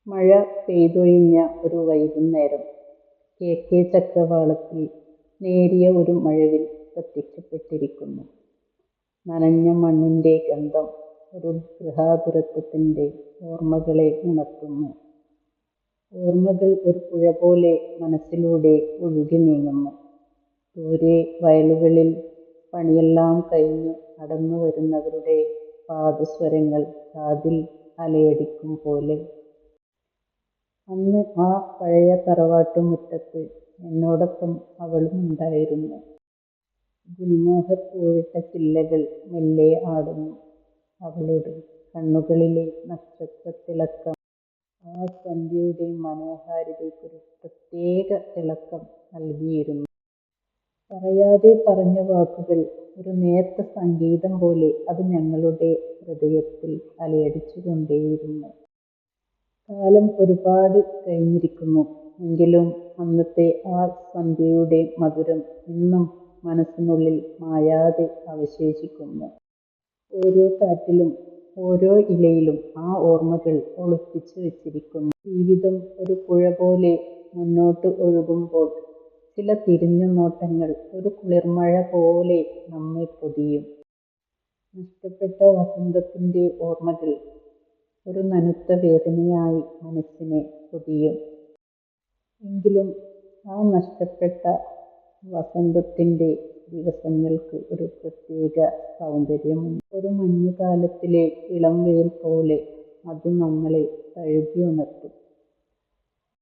മഴ പെയ്തൊഴിഞ്ഞ ഒരു വൈകുന്നേരം. കിഴക്കേ ചക്രവാളത്തിൽ നേരിയ ഒരു മഴവിൽ പ്രത്യക്ഷപ്പെട്ടിരിക്കുന്നു. നനഞ്ഞ മണ്ണിന്റെ ഗന്ധം ഒരു ഗൃഹാതുരത്വത്തിന്റെ ഓർമ്മകളെ ഉണർത്തുന്നു. ഓർമ്മകൾ ഒരു പുഴ പോലെ മനസ്സിലൂടെ ഒഴുകി നീങ്ങുന്നു. ദൂരെ വയലുകളിൽ പണിയെല്ലാം കഴിഞ്ഞു നടന്നു വരുന്നവരുടെ പാദസ്വരങ്ങൾ കാതിൽ അലയടിക്കും പോലെ. അന്ന് ആ പഴയ തറവാട്ടുമുറ്റത്ത് എന്നോടൊപ്പം അവളും ഉണ്ടായിരുന്നു. ഗുൽമോഹർ പൂവിട്ട ചില്ലകൾ മെല്ലെ ആടുന്നു. അവളുടെ കണ്ണുകളിലെ നക്ഷത്രത്തിളക്കം ആ സന്ധ്യയുടെ മനോഹാരിതയ്ക്കൊരു പ്രത്യേക തിളക്കം നൽകിയിരുന്നു. പറയാതെ പറഞ്ഞ വാക്കുകൾ ഒരു നേർത്ത സംഗീതം പോലെ അത് ഞങ്ങളുടെ ഹൃദയത്തിൽ അലയടിച്ചുകൊണ്ടേയിരുന്നു. കാലം ഒരുപാട് കഴിഞ്ഞിരിക്കുന്നു. എങ്കിലും അന്നത്തെ ആ സന്ധ്യയുടെ മധുരം ഇന്നും മനസ്സിനുള്ളിൽ മായാതെ അവശേഷിക്കുന്നു. ഓരോ കാറ്റിലും ഓരോ ഇലയിലും ആ ഓർമ്മകൾ ഒളിപ്പിച്ചു വെച്ചിരിക്കുന്നു. ജീവിതം ഒരു പുഴ പോലെ മുന്നോട്ട് ഒഴുകുമ്പോൾ ചില തിരിഞ്ഞു നോട്ടങ്ങൾ ഒരു കുളിർമഴ പോലെ നമ്മെ പൊതിയും. നഷ്ടപ്പെട്ട വസന്തത്തിന്റെ ഓർമ്മകൾ ഒരു നനുത്ത വേദനയായി മനസ്സിനെ പൊതിയും. എങ്കിലും ആ നഷ്ടപ്പെട്ട വസന്തത്തിന്റെ ദിവസങ്ങൾക്ക് ഒരു പ്രത്യേക സൗന്ദര്യമുണ്ട്. ഒരു മഞ്ഞുകാലത്തിലെ ഇളം വെയിൽ പോലെ അത് നമ്മളെ തഴുകി ഉണർത്തും.